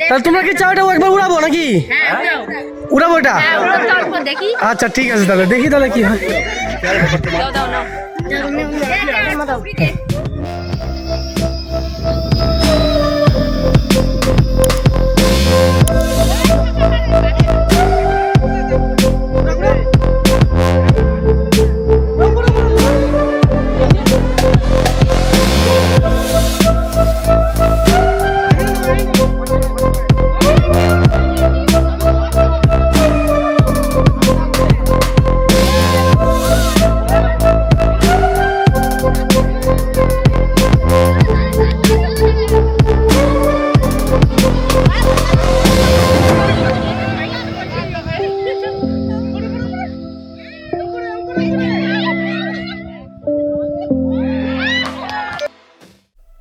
তাহলে তোমরা কি চাও এটা একবার উড়াবো নাকি? উড়াবো এটা? আচ্ছা ঠিক আছে, তাহলে দেখি তাহলে কি হয়।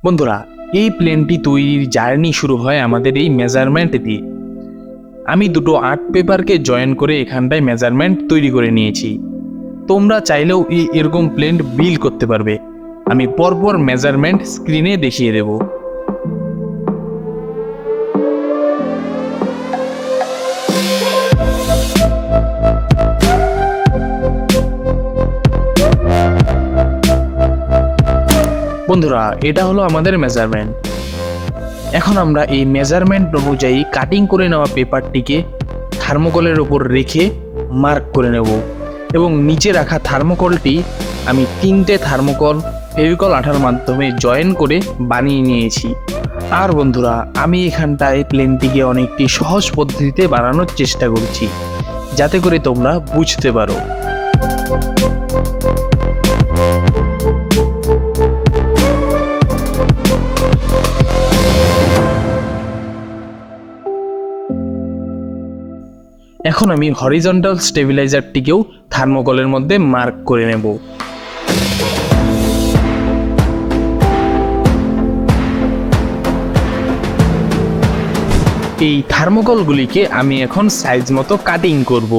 বন্ধুরা, এই প্লেনটি তৈরির জার্নি শুরু হয় আমাদের এই মেজারমেন্ট দিয়ে। আমি দুটো আর্ট পেপারকে জয়েন করে এখানটায় মেজারমেন্ট তৈরি করে নিয়েছি। তোমরা চাইলেও এরকম প্লেন বিল্ড করতে পারবে। আমি পরপর মেজারমেন্ট স্ক্রিনে দেখিয়ে দেব। বন্ধুরা, এটা হলো আমাদের মেজারমেন্ট। এখন আমরা এই মেজারমেন্ট অনুযায়ী কাটিং করে নেওয়া পেপারটিকে থার্মোকলের ওপর রেখে মার্ক করে নেব, এবং নিচে রাখা থার্মোকলটি আমি 3টে থার্মোকল ফেভিকল আঠার মাধ্যমে জয়েন করে বানিয়ে নিয়েছি। আর বন্ধুরা, আমি এখানটায় প্লেনটিকে অনেকটি সহজ পদ্ধতিতে বানানোর চেষ্টা করছি, যাতে করে তোমরা বুঝতে পারো। এখন আমি হরিজন্টাল স্টেবিলাইজারটিকেও থার্মোকলের মধ্যে মার্ক করে নেব। এই থার্মোকলগুলিকে আমি এখন সাইজ মতো কাটিং করব।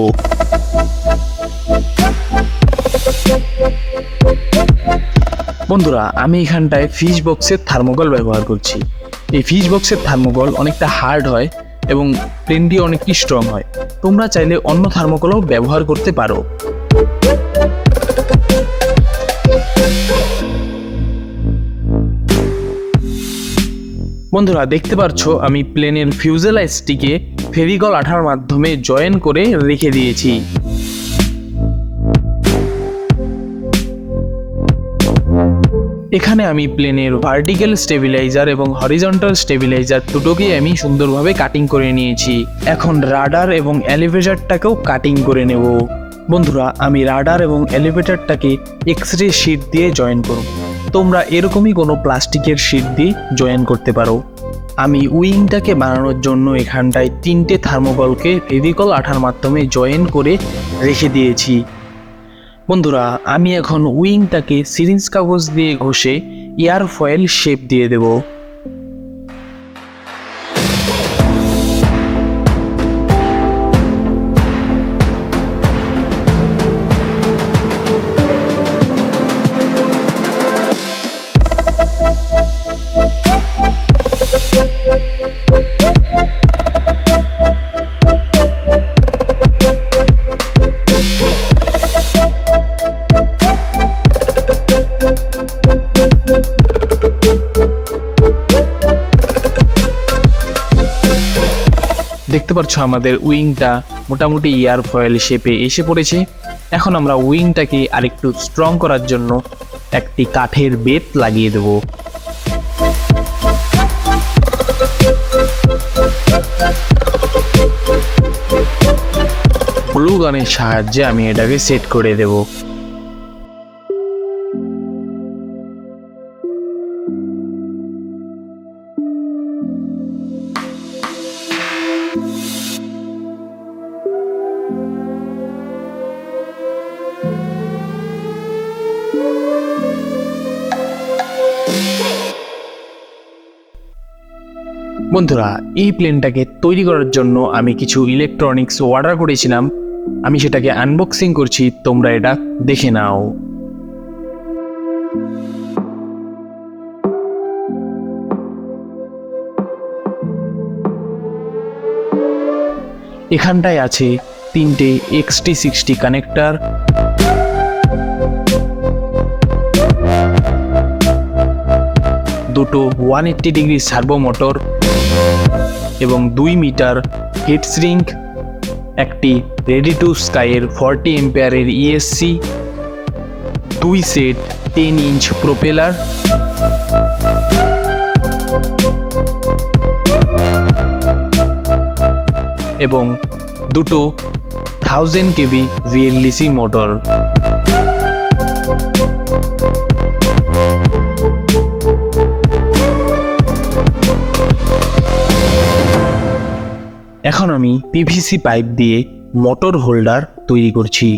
বন্ধুরা, আমি এখানটায় ফিশ বক্সের থার্মোকল ব্যবহার করছি। এই ফিশ বক্সের থার্মোকল অনেকটা হার্ড হয় এবং প্লেনটি অনেকটি স্ট্রং হয়। তোমরা চাইলে অন্য থার্মোকলও ব্যবহার করতে পারো। বন্ধুরা, দেখতে পাচ্ছ আমি প্লেনের ফিউজেলাইজটিকে ফেভিকল আঠার মাধ্যমে জয়েন করে রেখে দিয়েছি। এখানে আমি প্লেনের ভার্টিক্যাল স্টেবিলাইজার এবং হরিজন্টাল স্টেবিলাইজার দুটোকেই আমি সুন্দরভাবে কাটিং করে নিয়েছি। এখন রাডার এবং এলিভেটরটাকেও কাটিং করে নেব। বন্ধুরা, আমি রাডার এবং এলিভেটরটাকে এক্সরে শিট দিয়ে জয়েন করব। তোমরা এরকমই কোনো প্লাস্টিকের শিট দিয়ে জয়েন করতে পারো। আমি উইংটাকে বানানোর জন্য এখানটায় 3টে থার্মোকলকে ফেভিকল আঠার মাধ্যমে জয়েন করে রেখে দিয়েছি। বন্ধুরা, আমি এখন উইংটাকে সিরিঞ্জ কাগজ দিয়ে ঘষে এয়ার ফয়েল শেপ দিয়ে দেব। দেখতে পাচ্ছ আমাদের উইংটা মোটামুটি এয়ার ফয়েল শেপে এসে পড়েছে। এখন আমরা উইংটাকে আরেকটু স্ট্রং করার জন্য একটি কাঠের বেত লাগিয়ে দেব। গ্লু গানের সাহায্যে আমি এটাকে সেট করে দেব। বন্ধুরা, এই প্লেনটাকে তৈরি করার জন্য আমি কিছু ইলেকট্রনিক্স অর্ডার করেছিলাম। আমি সেটাকে আনবক্সিং করছি, তোমরা এটা দেখে নাও। এখানটায় আছে 3টে XT60 কানেক্টর, দুটো 180 ডিগ্রি সার্ভো মোটর এবং 2 মিটার হিট সিঙ্ক, একটি রেডি টু স্কাইয়ের 40 এম্পিয়ারের ESC, 2 সেট 10 ইঞ্চ প্রোপেলার এবং দুটো 1000 কেভি VLDC মোটর। এখন আমি PVC পাইপ দিয়ে মোটর হোল্ডার তৈরি করছি।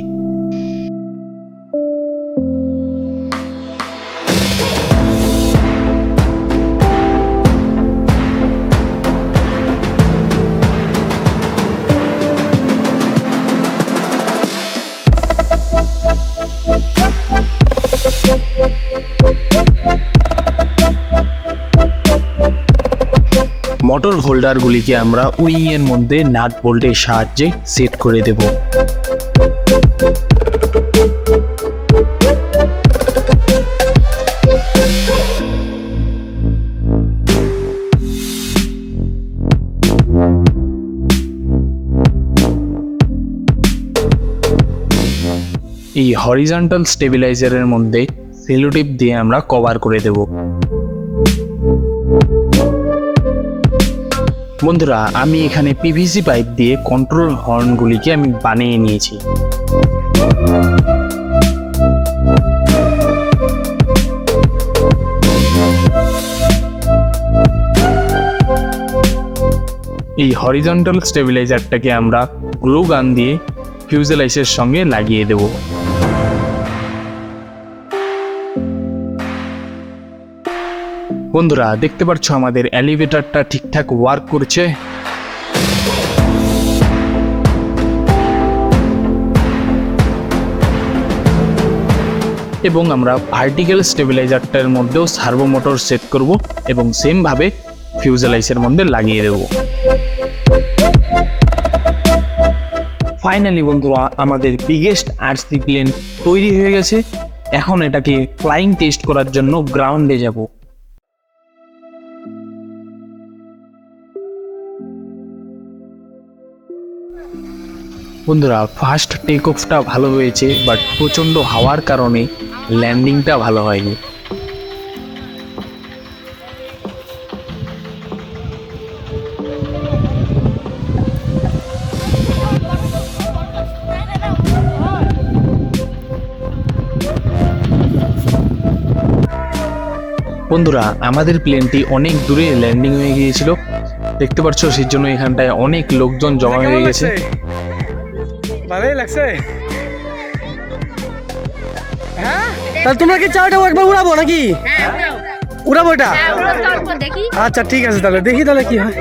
মোটর হোল্ডারগুলিকে আমরা উইং এর মধ্যে নাট বোল্টের সাহায্যে সেট করে দেব। এই হরিজন্টাল স্টেবিলাইজারের মধ্যে সেলো টেপ দিয়ে আমরা কভার করে দেব। বন্ধুরা, আমি এখানে PVC পাইপ দিয়ে কন্ট্রোল হর্নগুলিকে আমি বানিয়ে নিয়েছি। এই হরিজন্টাল স্টেবিলাইজারটাকে আমরা গ্লু গান দিয়ে ফিউজেলাইজের সঙ্গে লাগিয়ে দেব। বন্ধুরা, দেখতে পাচ্ছ আমাদের এলিভেটরটা ঠিকঠাক ওয়ার্ক করছে। এবং আমরা ভার্টিক্যাল স্টেবিলাইজারটার মধ্যেও সার্ভো মোটর সেট করব এবং সেম ভাবে ফিউজেলাইজের মধ্যে লাগিয়ে দেব। ফাইনালি বন্ধুরা, আমাদের বিগেস্ট RC প্লেন তৈরি হয়ে গেছে। এখন এটাকে ফ্লাইং টেস্ট করার জন্য গ্রাউন্ডে যাব। বন্ধুরা, ফার্স্ট টেক অফটা ভালো হয়েছে, বাট প্রচণ্ড হাওয়ার কারণে ল্যান্ডিংটা ভালো হয়নি। বন্ধুরা, আমাদের প্লেনটি অনেক দূরে ল্যান্ডিং হয়ে গিয়েছিল, দেখতে পাচ্ছ, সেই জন্য এখানটায় অনেক লোকজন জমা হয়ে গেছে। ভালোই লাগছে। হ্যাঁ, তাহলে তোমরা কি চাও এটা একবার উড়াবো নাকি? উড়াবো এটা? আচ্ছা ঠিক আছে, তাহলে দেখি তাহলে কি হয়।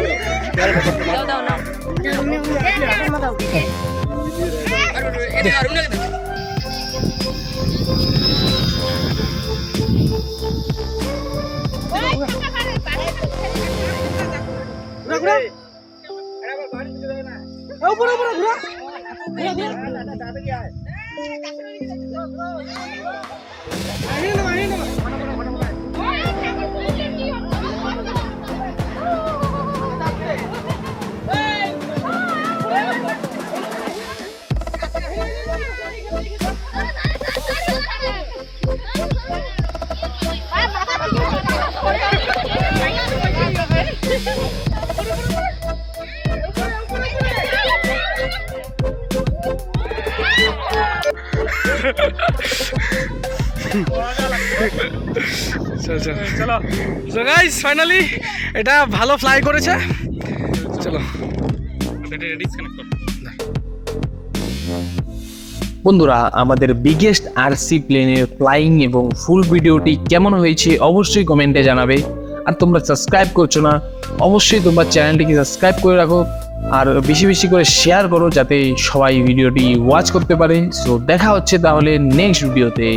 চলো সো গাইস, ফাইনালি এটা ভালো ফ্লাই করেছে। চলো বন্ধুরা, আমাদের বিগেস্ট RC প্লেনের ফ্লাইং এবং ফুল ভিডিওটি কেমন হয়েছে অবশ্যই কমেন্টে জানাবে। আর তোমরা সাবস্ক্রাইব করছো না, অবশ্যই তোমরা চ্যানেলটিকে সাবস্ক্রাইব করে রাখো আর বেশি বেশি করে শেয়ার করো যাতে সবাই ভিডিওটি ওয়াচ করতে পারে। সো দেখা হচ্ছে তাহলে নেক্সট ভিডিওতে।